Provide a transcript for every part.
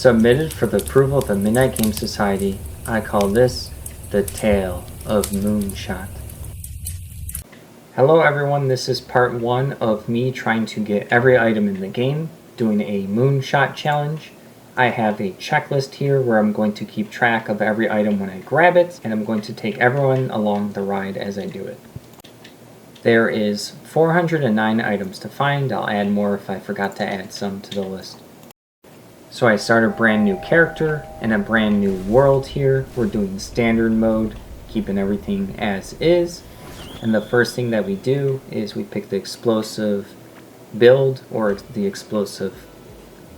Submitted for the approval of the Midnight Game Society, I call this the Tale of Moonshot. Hello everyone, this is part 1 of me trying to get every item in the game, doing a Moonshot challenge. I have a checklist here where I'm going to keep track of every item when I grab it, and I'm going to take everyone along the ride as I do it. There is 409 items to find. I'll add more if I forgot to add some to the list. So I start a brand new character and a brand new world here. We're doing standard mode, keeping everything as is. And the first thing that we do is we pick the explosive build or the explosive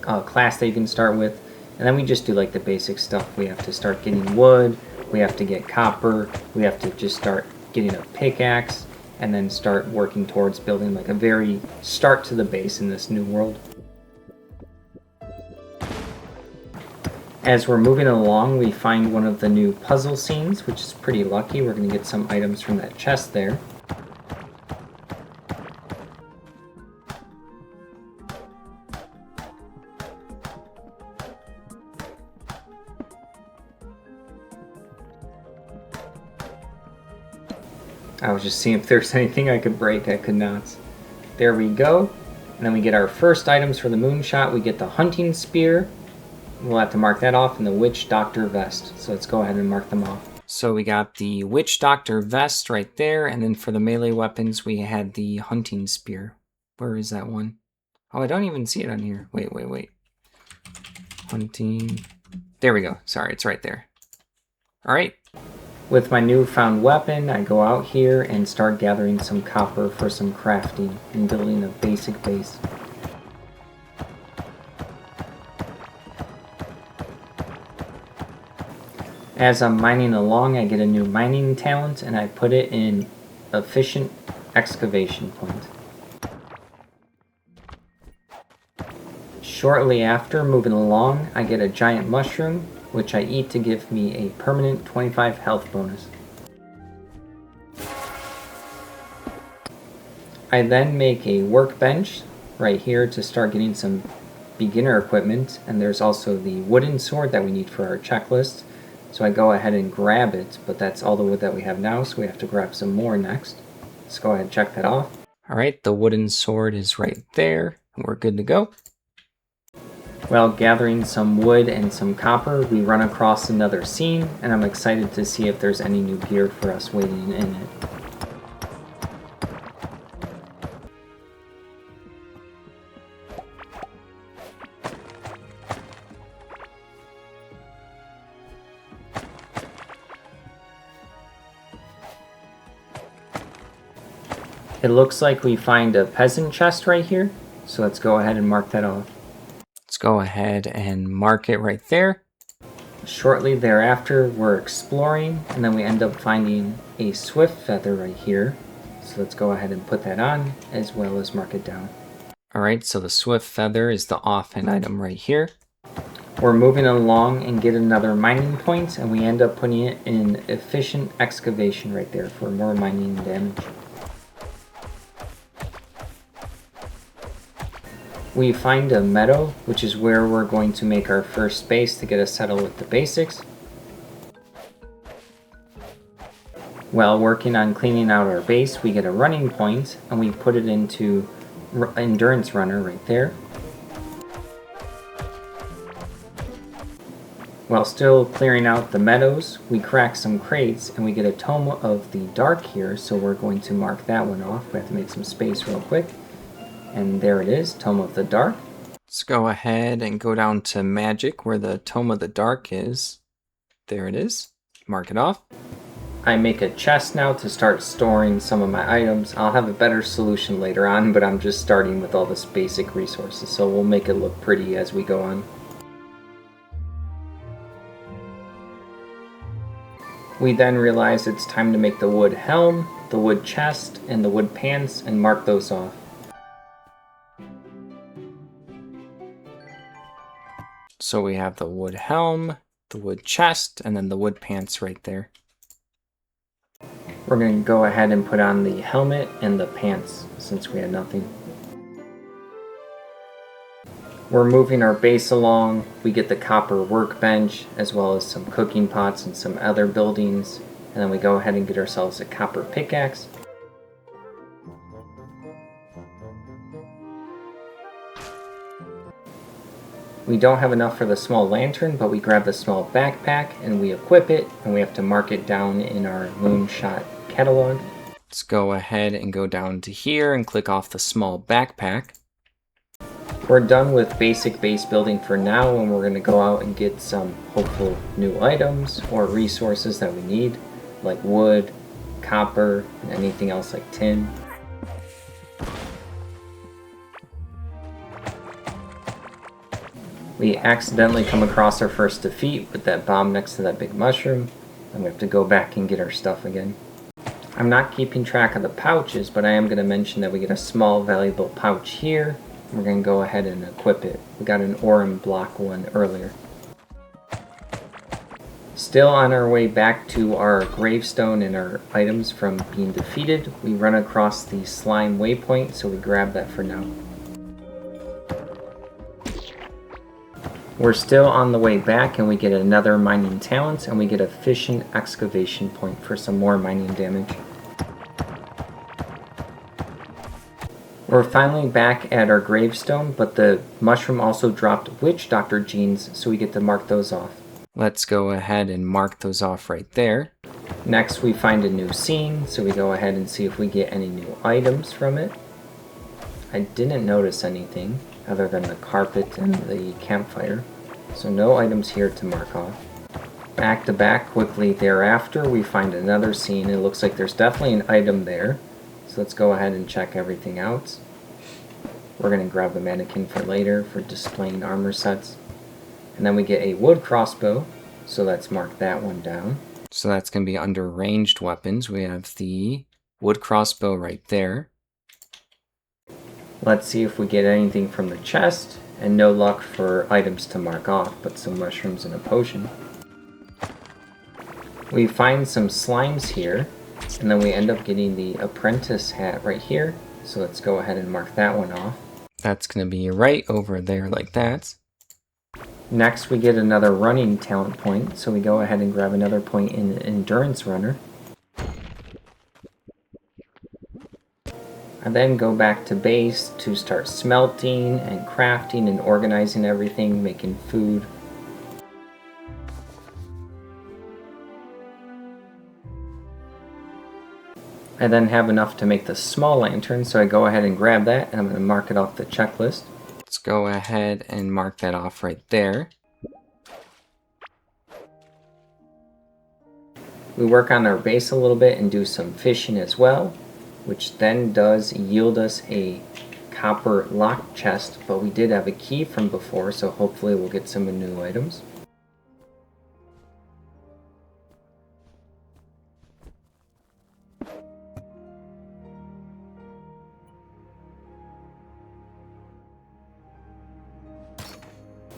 class that you can start with. And then we just do like the basic stuff. We have to start getting wood, we have to get copper, we have to just start getting a pickaxe, and then start working towards building like a very start to the base in this new world. As we're moving along, we find one of the new puzzle scenes, which is pretty lucky. We're going to get some items from that chest there. I was just seeing if there's anything I could break. I could not. There we go. And then we get our first items for the Moonshot. We get the hunting spear. We'll have to mark that off in the Witch Doctor vest. So let's go ahead and mark them off. So we got the Witch Doctor vest right there. And then for the melee weapons, we had the hunting spear. Where is that one? Oh, I don't even see it on here. Wait. Hunting. There we go. Sorry, it's right there. All right. With my newfound weapon, I go out here and start gathering some copper for some crafting and building a basic base. As I'm mining along, I get a new mining talent and I put it in efficient excavation point. Shortly after, moving along, I get a giant mushroom, which I eat to give me a permanent 25 health bonus. I then make a workbench right here to start getting some beginner equipment, and there's also the wooden sword that we need for our checklist. So I go ahead and grab it, but that's all the wood that we have now, so we have to grab some more next. Let's go ahead and check that off. Alright, the wooden sword is right there, and we're good to go. While gathering some wood and some copper, we run across another scene, and I'm excited to see if there's any new gear for us waiting in it. It looks like we find a peasant chest right here, so let's go ahead and mark that off. Let's go ahead and mark it right there. Shortly thereafter, we're exploring, and then we end up finding a swift feather right here. So let's go ahead and put that on, as well as mark it down. Alright, so the swift feather is the offhand item right here. We're moving along and get another mining point, and we end up putting it in efficient excavation right there for more mining damage. We find a meadow, which is where we're going to make our first base to get us settled with the basics. While working on cleaning out our base, we get a running point, and we put it into endurance runner right there. While still clearing out the meadows, we crack some crates, and we get a Tome of the Dark here, so we're going to mark that one off. We have to make some space real quick. And there it is, Tome of the Dark. Let's go ahead and go down to Magic where the Tome of the Dark is. There it is. Mark it off. I make a chest now to start storing some of my items. I'll have a better solution later on, but I'm just starting with all this basic resources, so we'll make it look pretty as we go on. We then realize it's time to make the wood helm, the wood chest, and the wood pants, and mark those off. So we have the wood helm, the wood chest, and then the wood pants right there. We're going to go ahead and put on the helmet and the pants since we had nothing. We're moving our base along. We get the copper workbench, as well as some cooking pots and some other buildings. And then we go ahead and get ourselves a copper pickaxe. We don't have enough for the small lantern, but we grab the small backpack and we equip it, and we have to mark it down in our Moonshot catalog. Let's go ahead and go down to here and click off the small backpack. We're done with basic base building for now, and we're going to go out and get some hopeful new items or resources that we need, like wood, copper, and anything else like tin. We accidentally come across our first defeat with that bomb next to that big mushroom, and we have to go back and get our stuff again. I'm not keeping track of the pouches, but I am going to mention that we get a small valuable pouch here. We're going to go ahead and equip it. We got an Aurum block one earlier. Still on our way back to our gravestone and our items from being defeated, we run across the slime waypoint, so we grab that for now. We're still on the way back, and we get another mining talent, and we get a efficient excavation point for some more mining damage. We're finally back at our gravestone, but the mushroom also dropped witch doctor genes, so we get to mark those off. Let's go ahead and mark those off right there. Next, we find a new scene, so we go ahead and see if we get any new items from it. I didn't notice anything other than the carpet and the campfire, so no items here to mark off. Back to back quickly thereafter, we find another scene. It looks like there's definitely an item there, so let's go ahead and check everything out. We're going to grab the mannequin for later for displaying armor sets. And then we get a wood crossbow, so let's mark that one down. So that's going to be under ranged weapons. We have the wood crossbow right there. Let's see if we get anything from the chest, and no luck for items to mark off, but some mushrooms and a potion. We find some slimes here, and then we end up getting the apprentice hat right here, so let's go ahead and mark that one off. That's going to be right over there like that. Next we get another running talent point, so we go ahead and grab another point in the endurance runner. And then go back to base to start smelting and crafting and organizing everything, making food. I then have enough to make the small lantern, so I go ahead and grab that, and I'm going to mark it off the checklist. Let's go ahead and mark that off right there. We work on our base a little bit and do some fishing as well, which then does yield us a copper lock chest, but we did have a key from before, so hopefully we'll get some new items.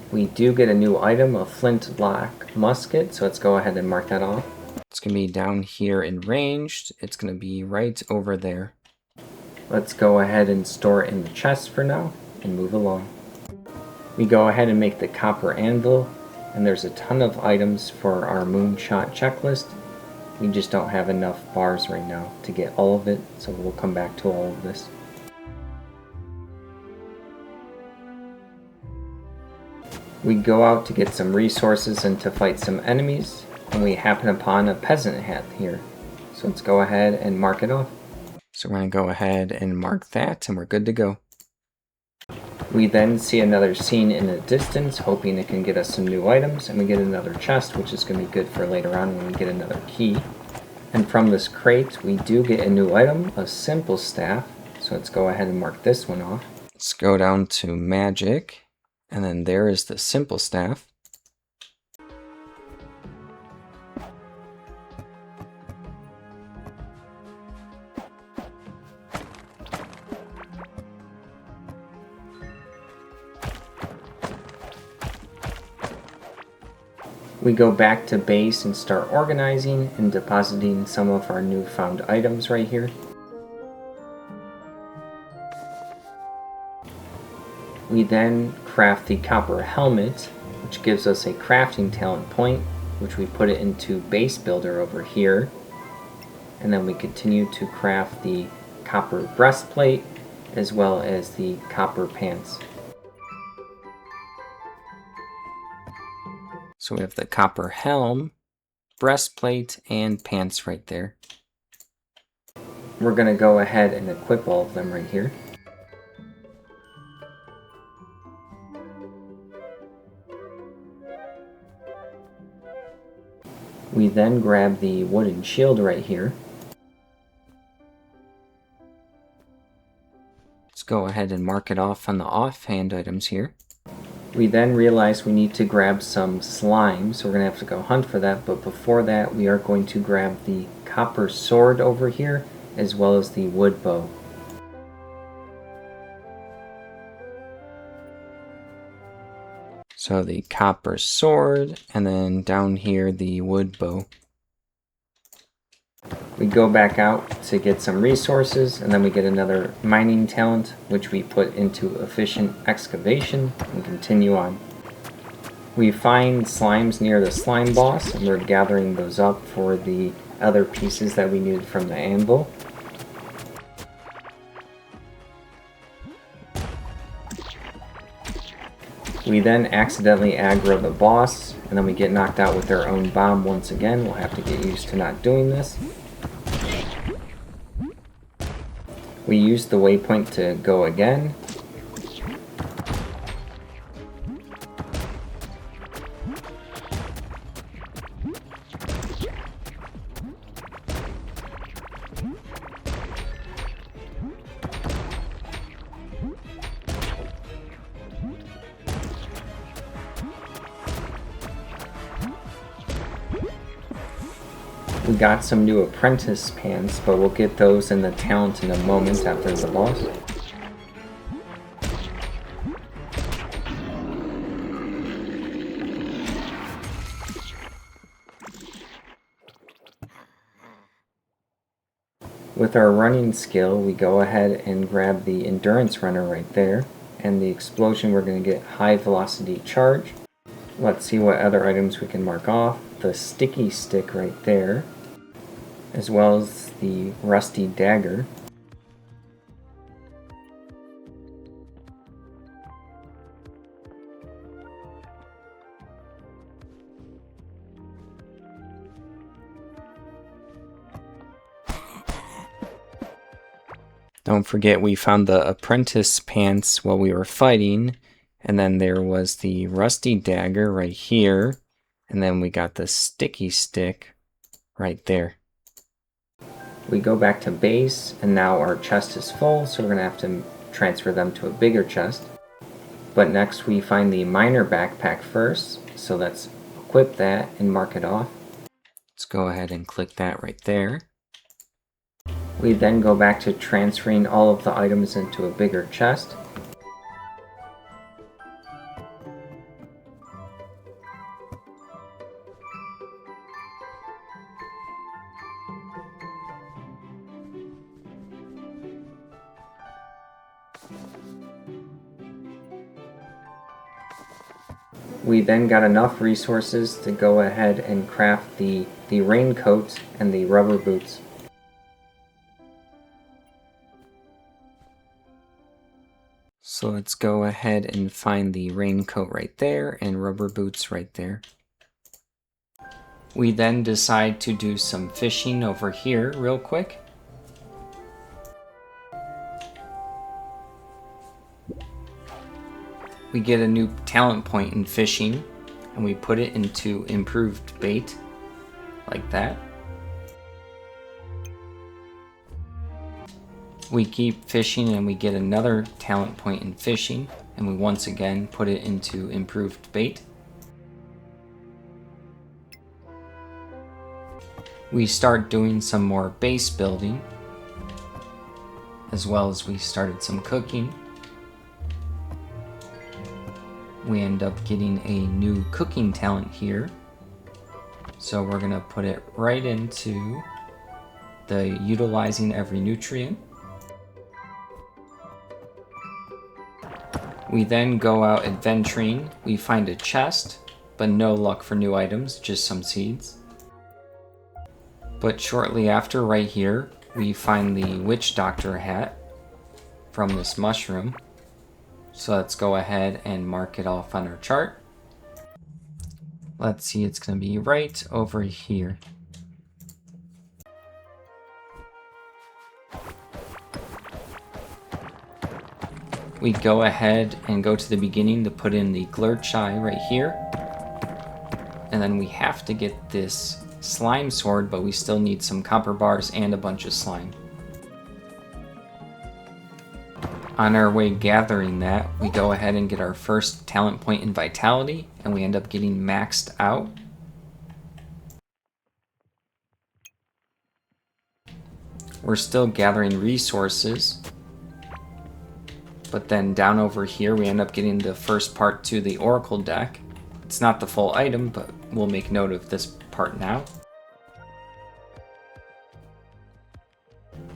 We do get a new item, a flintlock musket, so let's go ahead and mark that off. It's going to be down here in ranged. It's going to be right over there. Let's go ahead and store it in the chest for now and move along. We go ahead and make the copper anvil, and there's a ton of items for our Moonshot checklist. We just don't have enough bars right now to get all of it, so we'll come back to all of this. We go out to get some resources and to fight some enemies, and we happen upon a peasant hat here. So let's go ahead and mark it off. So we're going to go ahead and mark that, and we're good to go. We then see another scene in the distance, hoping it can get us some new items, and we get another chest, which is going to be good for later on when we get another key. And from this crate, we do get a new item, a simple staff. So let's go ahead and mark this one off. Let's go down to magic. And then there is the simple staff. We go back to base and start organizing and depositing some of our newfound items right here. We We then craft the copper helmet, which gives us a crafting talent point, which we put it into base builder over here. And then we continue to craft the copper breastplate as well as the copper pants. So we have the copper helm, breastplate, and pants right there. We're going to go ahead and equip all of them right here. We then grab the wooden shield right here. Let's go ahead and mark it off on the offhand items here. We then realize we need to grab some slime, so we're going to have to go hunt for that, but before that we are going to grab the copper sword over here, as well as the wood bow. So the copper sword, and then down here the wood bow. We go back out to get some resources, and then we get another mining talent, which we put into efficient excavation and continue on. We find slimes near the slime boss, and we're gathering those up for the other pieces that we needed from the anvil. We then accidentally aggro the boss, and then we get knocked out with their own bomb once again. We'll have to get used to not doing this. We use the waypoint to go again. We got some new apprentice pants, but we'll get those in the talent in a moment after the boss. With our running skill, we go ahead and grab the endurance runner right there, and the explosion we're going to get high velocity charge. Let's see what other items we can mark off. The sticky stick right there, as well as the rusty dagger. Don't forget we found the apprentice pants while we were fighting, and then there was the rusty dagger right here, and then we got the sticky stick right there. We go back to base, and now our chest is full, so we're going to have to transfer them to a bigger chest. But next we find the miner backpack first, so let's equip that and mark it off. Let's go ahead and click that right there. We then go back to transferring all of the items into a bigger chest. We then got enough resources to go ahead and craft the raincoat and the rubber boots. So let's go ahead and find the raincoat right there and rubber boots right there. We then decide to do some fishing over here real quick. We get a new talent point in fishing, and we put it into improved bait, like that. We keep fishing and we get another talent point in fishing, and we once again put it into improved bait. We start doing some more base building, as well as we started some cooking. We end up getting a new cooking talent here. So we're gonna put it right into the utilizing every nutrient. We then go out adventuring. We find a chest, but no luck for new items, just some seeds. But shortly after, right here, we find the witch doctor hat from this mushroom. So let's go ahead and mark it off on our chart. Let's see, it's going to be right over here. We go ahead and go to the beginning to put in the glurch eye right here. And then we have to get this slime sword, but we still need some copper bars and a bunch of slime. On our way gathering that, we go ahead and get our first talent point in vitality, and we end up getting maxed out. We're still gathering resources, but then down over here we end up getting the first part to the Oracle deck. It's not the full item, but we'll make note of this part now.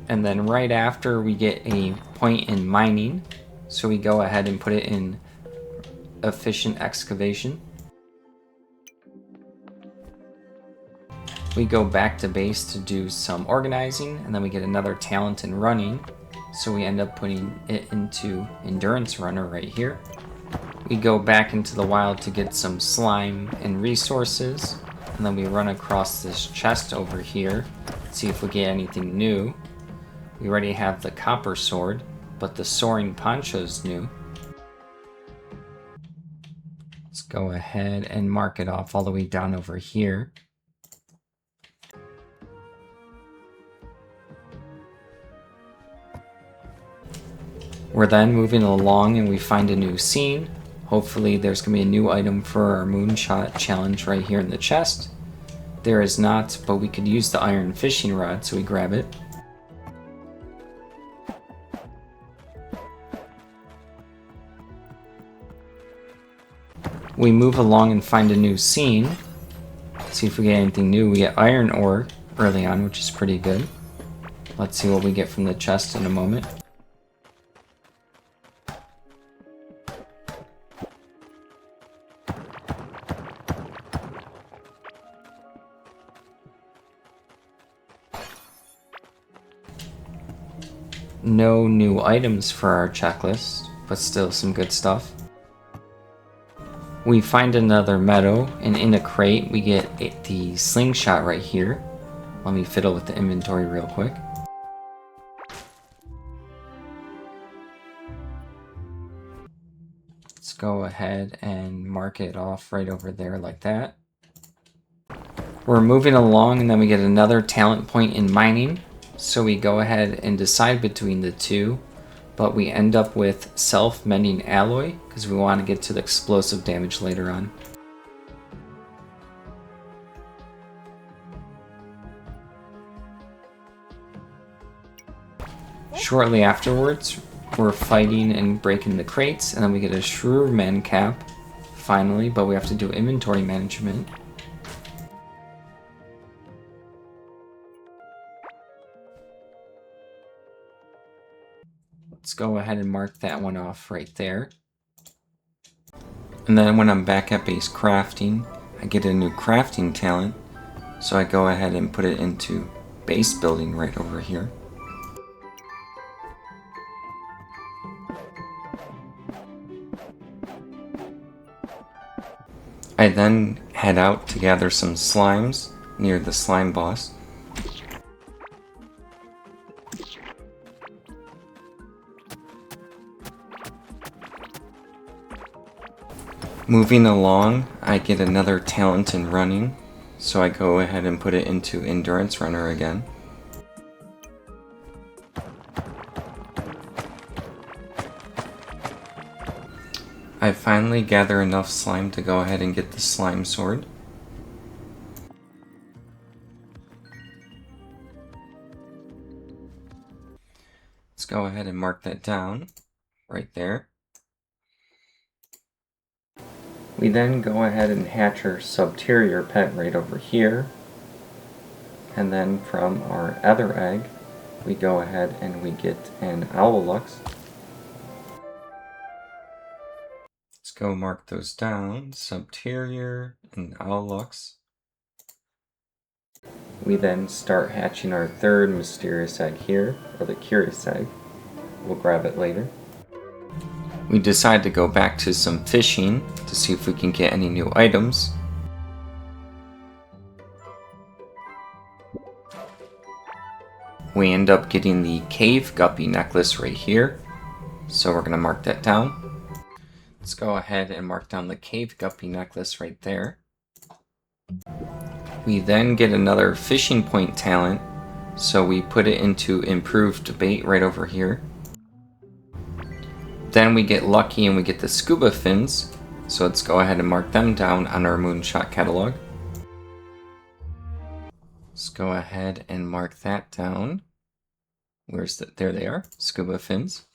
And then right after we get a point in mining, so we go ahead and put it in efficient excavation. We go back to base to do some organizing, and then we get another talent in running, so we end up putting it into endurance runner right here. We go back into the wild to get some slime and resources, and then we run across this chest over here, see if we get anything new. We already have the copper sword, but the soaring poncho's new. Let's go ahead and mark it off all the way down over here. We're then moving along and we find a new scene. Hopefully there's going to be a new item for our Moonshot challenge right here in the chest. There is not, but we could use the iron fishing rod, so we grab it. We move along and find a new scene. See if we get anything new. We get iron ore early on, which is pretty good. Let's see what we get from the chest in a moment. No new items for our checklist, but still some good stuff. We find another meadow, and in a crate we get the slingshot right here. Let me fiddle with the inventory real quick. Let's go ahead and mark it off right over there like that. We're moving along, and then we get another talent point in mining. So we go ahead and decide between the two, but we end up with self-mending alloy because we want to get to the explosive damage later on. Shortly afterwards, we're fighting and breaking the crates, and then we get a Shrewerman cap, finally, but we have to do inventory management. Let's go ahead and mark that one off right there. And then when I'm back at base crafting, I get a new crafting talent, so I go ahead and put it into base building right over here. I then head out to gather some slimes near the slime boss. Moving along, I get another talent in running, so I go ahead and put it into endurance runner again. I finally gather enough slime to go ahead and get the slime sword. Let's go ahead and mark that down right there. We then go ahead and hatch our subterior pet right over here. And then from our other egg, we go ahead and we get an Owlux. go mark those down. Subterior and Aulux. We then start hatching our third mysterious egg here, or the curious egg. We'll grab it later. We decide to go back to some fishing to see if we can get any new items. We end up getting the cave guppy necklace right here, so we're going to mark that down. Let's go ahead and mark down the cave guppy necklace right there. We then get another fishing point talent, so we put it into improved bait right over here. Then we get lucky and we get the scuba fins, so let's go ahead and mark them down on our Moonshot catalog. Let's go ahead and mark that down. There they are, scuba fins.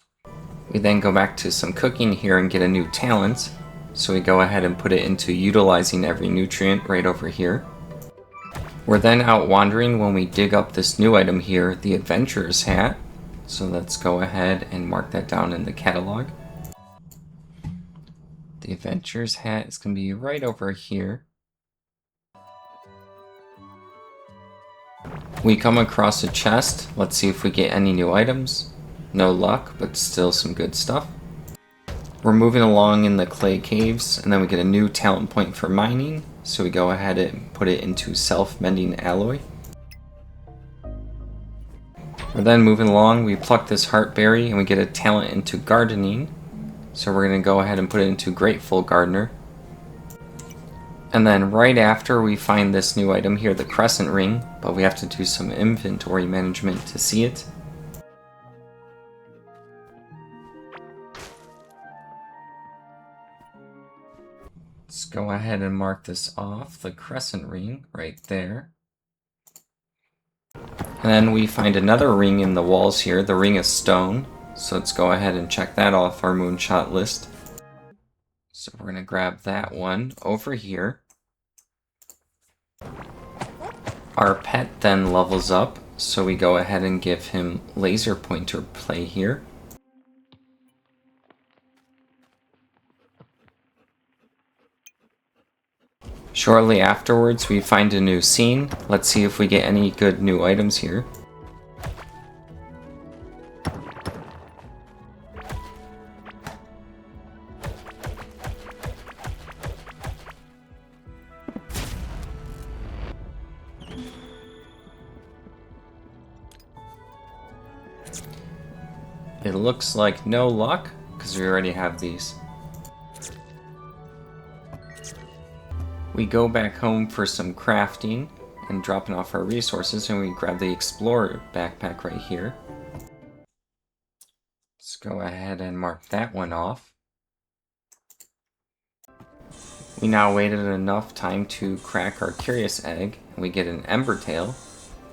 We then go back to some cooking here and get a new talent, so we go ahead and put it into utilizing every nutrient right over here. We're then out wandering when we dig up this new item here, the adventurer's hat. So let's go ahead and mark that down in the catalog. The adventurer's hat is going to be right over here. We come across a chest. Let's see if we get any new items. No luck, but still some good stuff. We're moving along in the clay caves, and then we get a new talent point for mining. So we go ahead and put it into self-mending alloy. We're then moving along, we pluck this heartberry and we get a talent into gardening. So we're going to go ahead and put it into grateful gardener. And then right after we find this new item here, the crescent ring, but we have to do some inventory management to see it. Let's go ahead and mark this off, the crescent ring right there. And then we find another ring in the walls here, the ring of stone. So let's go ahead and check that off our Moonshot list. So we're going to grab that one over here. Our pet then levels up, so we go ahead and give him laser pointer play here. Shortly afterwards, we find a new scene. Let's see if we get any good new items here. It looks like no luck, because we already have these. We go back home for some crafting and dropping off our resources, and we grab the explorer backpack right here. Let's go ahead and mark that one off. We now waited enough time to crack our curious egg, and we get an ember tail.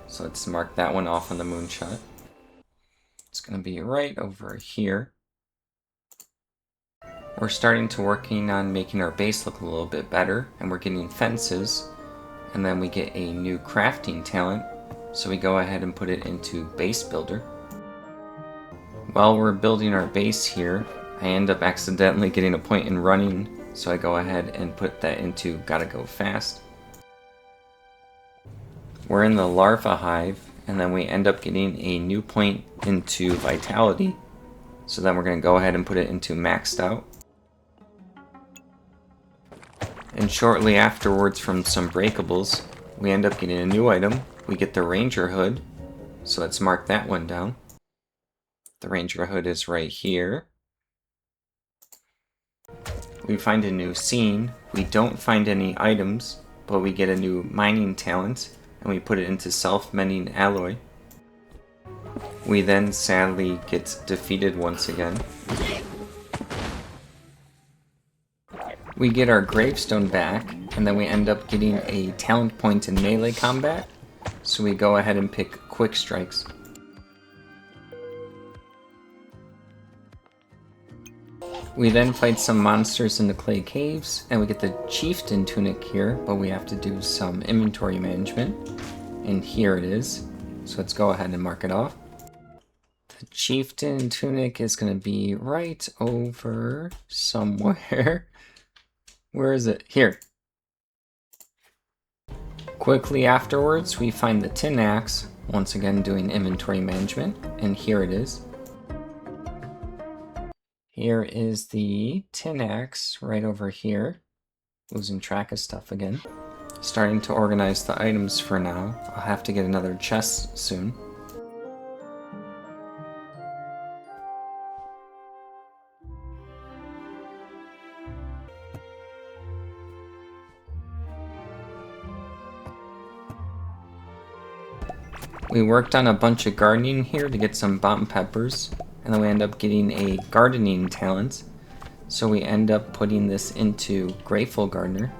So let's mark that one off on the Moonshot. It's going to be right over here. We're starting to working on making our base look a little bit better, and we're getting fences, and then we get a new crafting talent, so we go ahead and put it into base builder. While we're building our base here, I end up accidentally getting a point in running, so I go ahead and put that into gotta go fast. We're in the larva hive, and then we end up getting a new point into vitality, so then we're going to go ahead and put it into maxed out. And shortly afterwards, from some breakables, we end up getting a new item. We get the ranger hood, so let's mark that one down. The ranger hood is right here. We find a new scene. We don't find any items, but we get a new mining talent, and we put it into self-mending alloy. We then sadly get defeated once again. We get our gravestone back, and then we end up getting a talent point in melee combat, so we go ahead and pick quick strikes. We then fight some monsters in the clay caves, and we get the chieftain tunic here, but we have to do some inventory management. And here it is. So let's go ahead and mark it off. The chieftain tunic is going to be right over somewhere. Where is it? Here. Quickly afterwards, we find the tin axe, once again doing inventory management, and here it is. Here is the tin axe right over here. Losing track of stuff again. Starting to organize the items for now. I'll have to get another chest soon. We worked on a bunch of gardening here to get some bomb peppers, and then we end up getting a gardening talent. So we end up putting this into Grateful Gardener.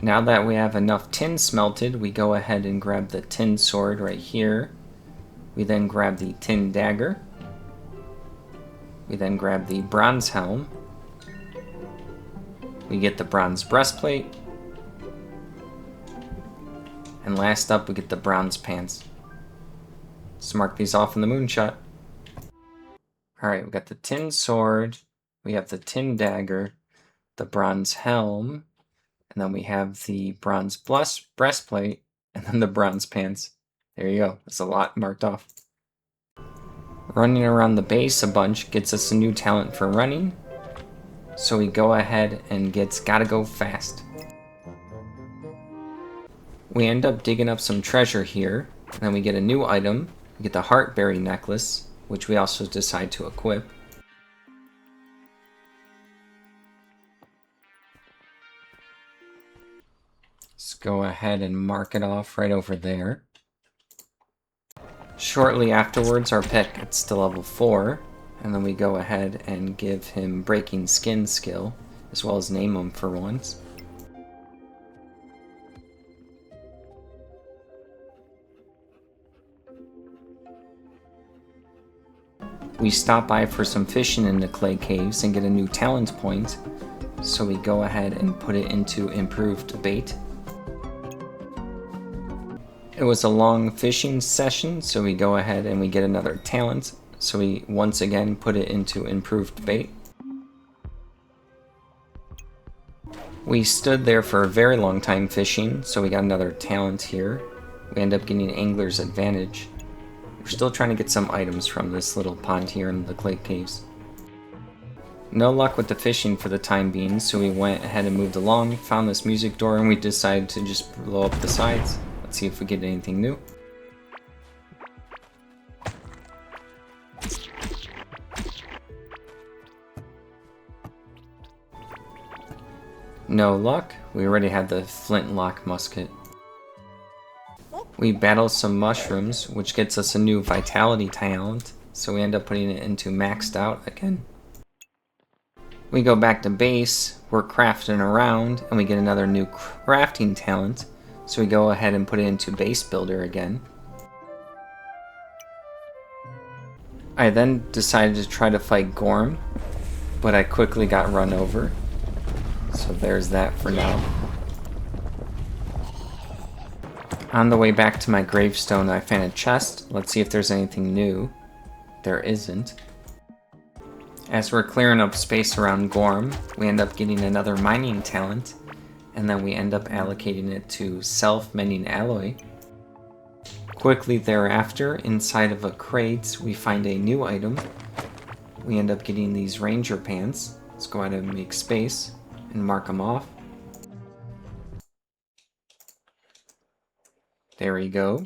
Now that we have enough tin smelted, we go ahead and grab the tin sword right here. We then grab the tin dagger. We then grab the bronze helm. We get the bronze breastplate. And last up, we get the bronze pants. Let's mark these off in the Moonshot. Alright, we got the tin sword, we have the tin dagger, the bronze helm, and then we have the bronze breastplate, and then the bronze pants. There you go, that's a lot marked off. Running around the base a bunch gets us a new talent for running, so we go ahead and get Gotta Go Fast. We end up digging up some treasure here, and then we get a new item. We get the Heartberry necklace, which we also decide to equip. Let's go ahead and mark it off right over there. Shortly afterwards, our pet gets to level 4, and then we go ahead and give him Breaking Skin skill, as well as name him for once. We stop by for some fishing in the clay caves and get a new talent point, so we go ahead and put it into improved bait. It was a long fishing session, so we go ahead and we get another talent, so we once again put it into improved bait. We stood there for a very long time fishing, so we got another talent here. We end up getting Angler's Advantage. We're still trying to get some items from this little pond here in the clay caves. No luck with the fishing for the time being, so we went ahead and moved along, found this music door, and we decided to just blow up the sides. Let's see if we get anything new. No luck. We already had the flintlock musket. We battle some mushrooms, which gets us a new vitality talent, so we end up putting it into maxed out again. We go back to base, we're crafting around, and we get another new crafting talent, so we go ahead and put it into base builder again. I then decided to try to fight Gorm, but I quickly got run over, so there's that for now. On the way back to my gravestone, I found a chest. Let's see if there's anything new. There isn't. As we're clearing up space around Gorm, we end up getting another mining talent, and then we end up allocating it to self-mending alloy. Quickly thereafter, inside of a crate, we find a new item. We end up getting these ranger pants. Let's go ahead and make space and mark them off. There we go.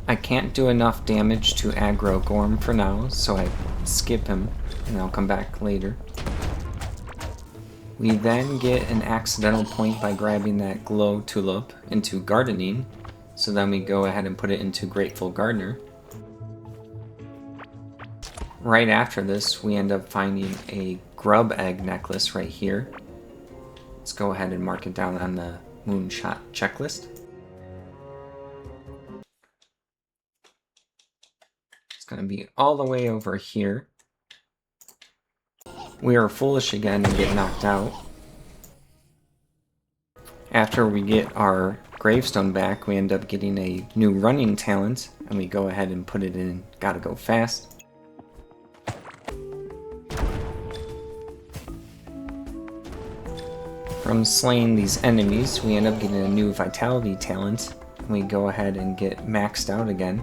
I can't do enough damage to aggro Gorm for now, so I skip him, and I'll come back later. We then get an accidental point by grabbing that glow tulip into gardening, so then we go ahead and put it into Grateful Gardener. Right after this, we end up finding a grub egg necklace right here. Let's go ahead and mark it down on the Moonshot checklist. It's going to be all the way over here. We are foolish again and get knocked out. After we get our gravestone back, we end up getting a new running talent, and we go ahead and put it in Gotta Go Fast. From slaying these enemies, we end up getting a new vitality talent, and we go ahead and get maxed out again.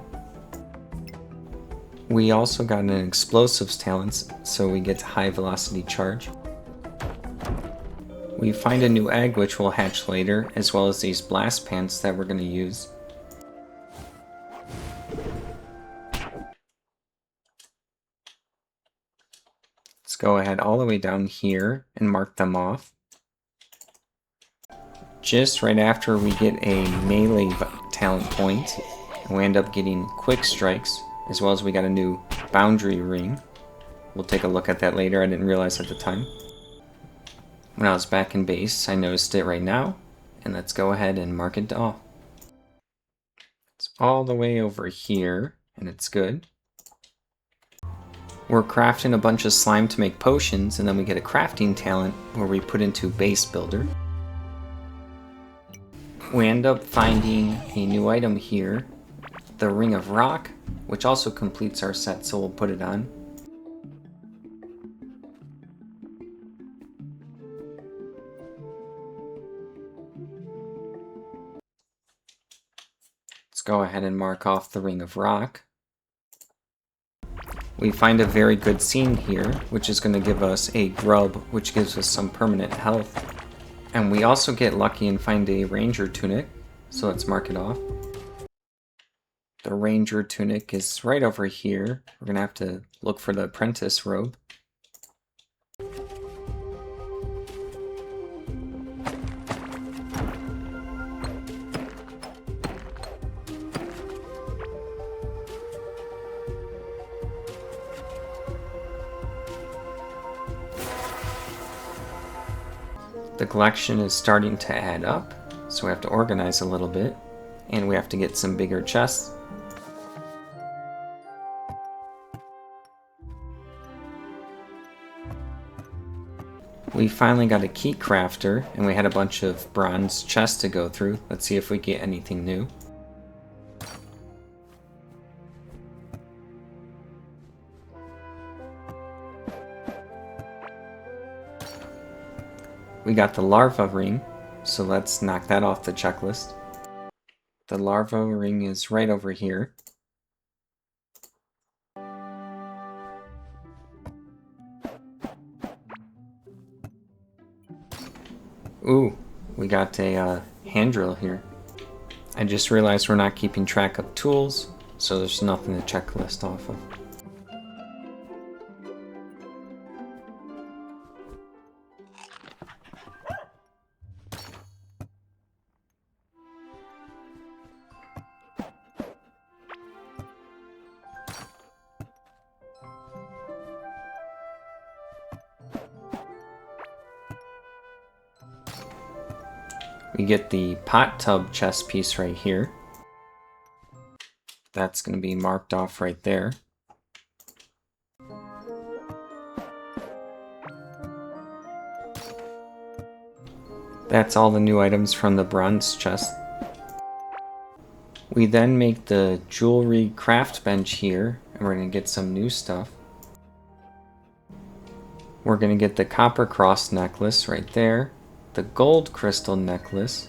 We also got an explosives talent, so we get high velocity charge. We find a new egg which will hatch later, as well as these blast pants that we're going to use. Let's go ahead all the way down here and mark them off. Just right after we get a melee talent point, and we end up getting quick strikes, as well as we got a new boundary ring. We'll take a look at that later, I didn't realize at the time. When I was back in base, I noticed it right now, and let's go ahead and mark it off. It's all the way over here, and it's good. We're crafting a bunch of slime to make potions, and then we get a crafting talent where we put into base builder. We end up finding a new item here, the Ring of Rock, which also completes our set, so we'll put it on. Let's go ahead and mark off the Ring of Rock. We find a very good scene here, which is going to give us a grub, which gives us some permanent health. And we also get lucky and find a Ranger tunic, so let's mark it off. The Ranger tunic is right over here. We're going to have to look for the apprentice robe. The collection is starting to add up, so we have to organize a little bit, and we have to get some bigger chests. We finally got a key crafter, and we had a bunch of bronze chests to go through. Let's see if we get anything new. We got the larva ring, so let's knock that off the checklist. The larva ring is right over here. Ooh, we got a hand drill here. I just realized we're not keeping track of tools, so there's nothing to checklist off of. We get the pot tub chest piece right here. That's going to be marked off right there. That's all the new items from the bronze chest. We then make the jewelry craft bench here, and we're going to get some new stuff. We're going to get the copper cross necklace right there, the gold crystal necklace,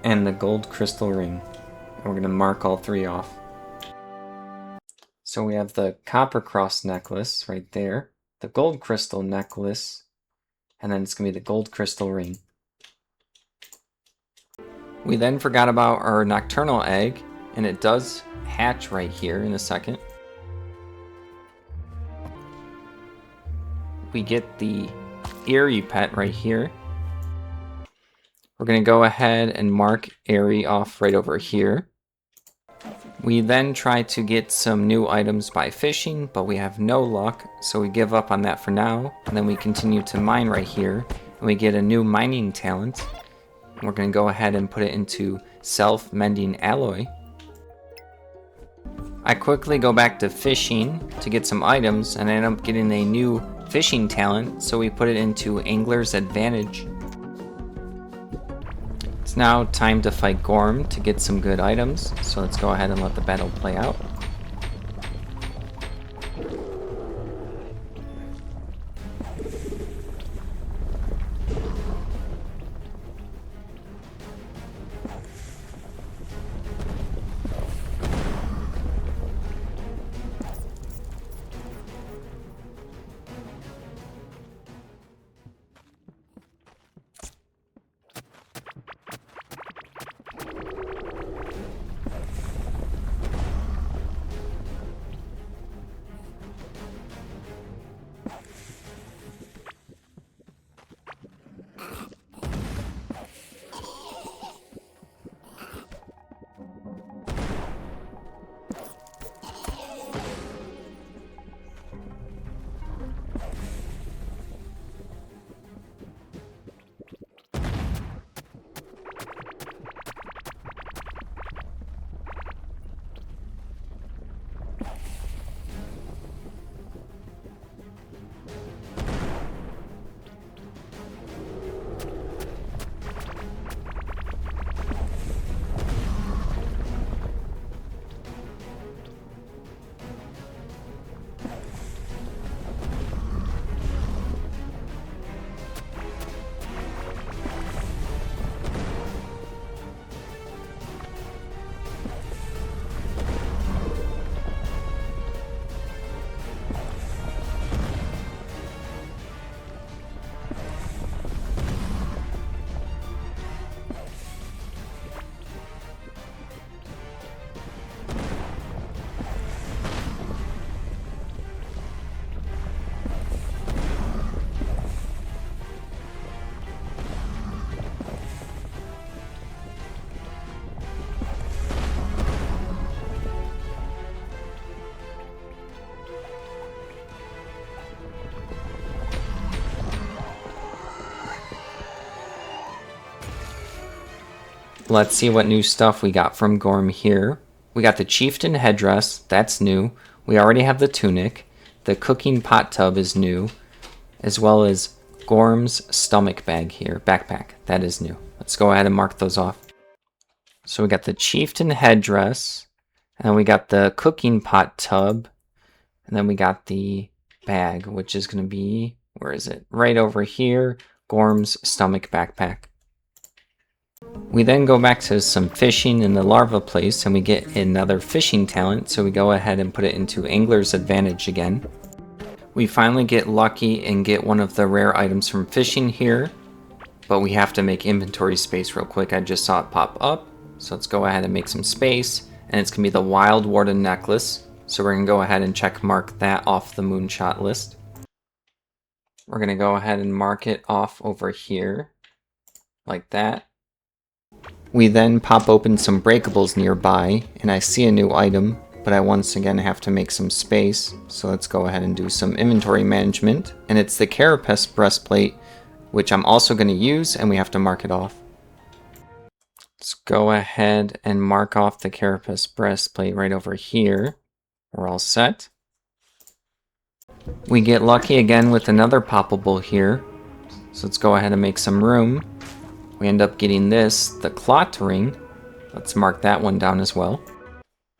and the gold crystal ring. And we're going to mark all three off. So we have the copper cross necklace right there, the gold crystal necklace, and then it's going to be the gold crystal ring. We then forgot about our nocturnal egg, and it does hatch right here in a second. We get the Eerie pet right here. We're going to go ahead and mark Eerie off right over here. We then try to get some new items by fishing, but we have no luck, so we give up on that for now. And then we continue to mine right here, and we get a new mining talent. And we're going to go ahead and put it into self-mending alloy. I quickly go back to fishing to get some items, and I end up getting a new fishing talent, so we put it into Angler's Advantage. It's now time to fight Gorm to get some good items, so let's go ahead and let the battle play out. Let's see what new stuff we got from Gorm here. We got the chieftain headdress, that's new. We already have the tunic. The cooking pot tub is new, as well as Gorm's stomach bag here, backpack, that is new. Let's go ahead and mark those off. So we got the chieftain headdress, and we got the cooking pot tub, and then we got the bag, which is going to be, where is it? Right over here, Gorm's stomach backpack. We then go back to some fishing in the larva place, and we get another fishing talent, so we go ahead and put it into Angler's Advantage again. We finally get lucky and get one of the rare items from fishing here, but we have to make inventory space real quick. I just saw it pop up, so let's go ahead and make some space, and it's going to be the Wild Warden necklace, so we're going to go ahead and check mark that off the Moonshot list. We're going to go ahead and mark it off over here, like that. We then pop open some breakables nearby, and I see a new item, but I once again have to make some space, so let's go ahead and do some inventory management, and it's the Carapace breastplate, which I'm also going to use, and we have to mark it off. Let's go ahead and mark off the Carapace breastplate right over here. We're all set. We get lucky again with another poppable here, so let's go ahead and make some room. We end up getting this, the clot ring. Let's mark that one down as well.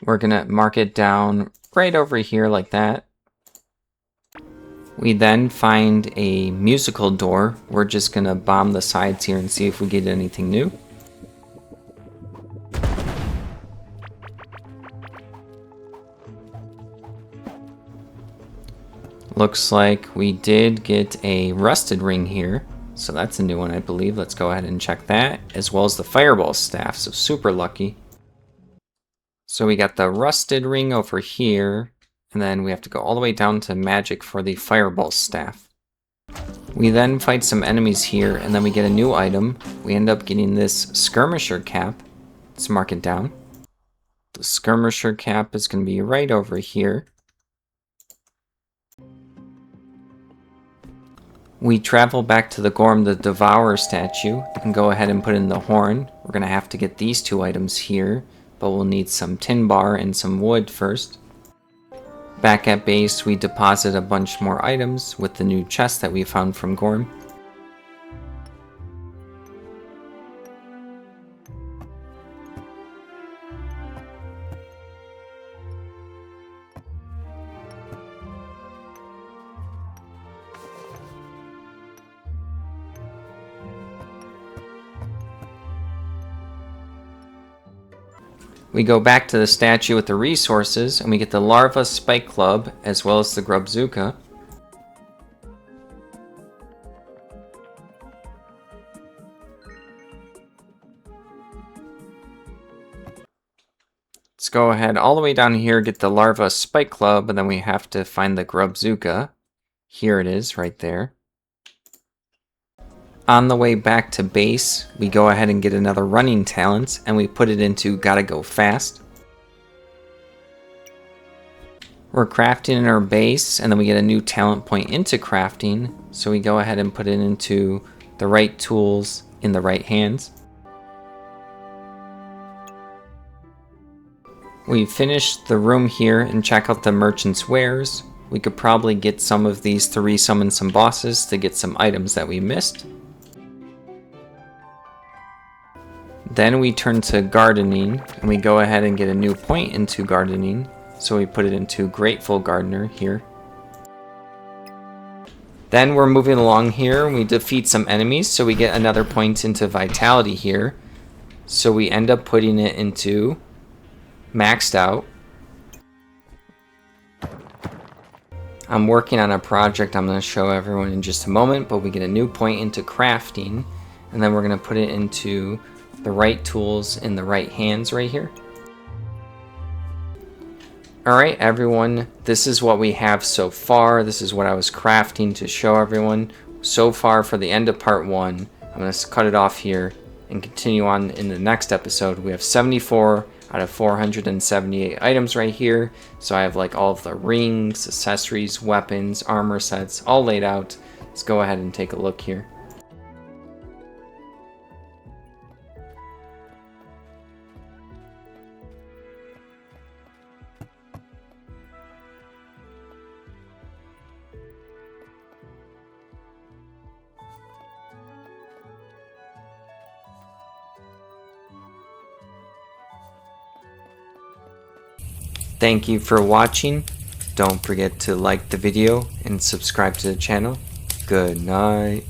We're gonna mark it down right over here like that. We then find a musical door. We're just gonna bomb the sides here and see if we get anything new. Looks like we did get a rusted ring here. So that's a new one, I believe. Let's go ahead and check that, as well as the fireball staff, so super lucky. So we got the rusted ring over here, and then we have to go all the way down to magic for the fireball staff. We then fight some enemies here, and then we get a new item. We end up getting this skirmisher cap. Let's mark it down. The skirmisher cap is going to be right over here. We travel back to the Gorm the Devourer statue and go ahead and put in the horn. We're going to have to get these two items here, but we'll need some tin bar and some wood first. Back at base, we deposit a bunch more items with the new chest that we found from Gorm. We go back to the statue with the resources, and we get the Larva Spike Club, as well as the Grubzuka. Let's go ahead all the way down here, get the Larva Spike Club, and then we have to find the Grubzuka. Here it is, right there. On the way back to base, we go ahead and get another running talent, and we put it into Gotta Go Fast. We're crafting in our base, and then we get a new talent point into crafting, so we go ahead and put it into the right tools in the right hands. We finished the room here and check out the merchant's wares. We could probably get some of these to resummon some bosses to get some items that we missed. Then we turn to gardening, and we go ahead and get a new point into gardening, so we put it into Grateful Gardener here. Then we're moving along here, and we defeat some enemies, so we get another point into Vitality here. So we end up putting it into Maxed Out. I'm working on a project I'm going to show everyone in just a moment, but we get a new point into Crafting, and then we're going to put it into the right tools in the right hands right here. Alright everyone, this is what we have so far. This is what I was crafting to show everyone so far for the end of part 1. I'm going to cut it off here and continue on in the next episode. We have 74 out of 478 items right here. So I have like all of the rings, accessories, weapons, armor sets all laid out. Let's go ahead and take a look here. Thank you for watching. Don't forget to like the video and subscribe to the channel. Good night.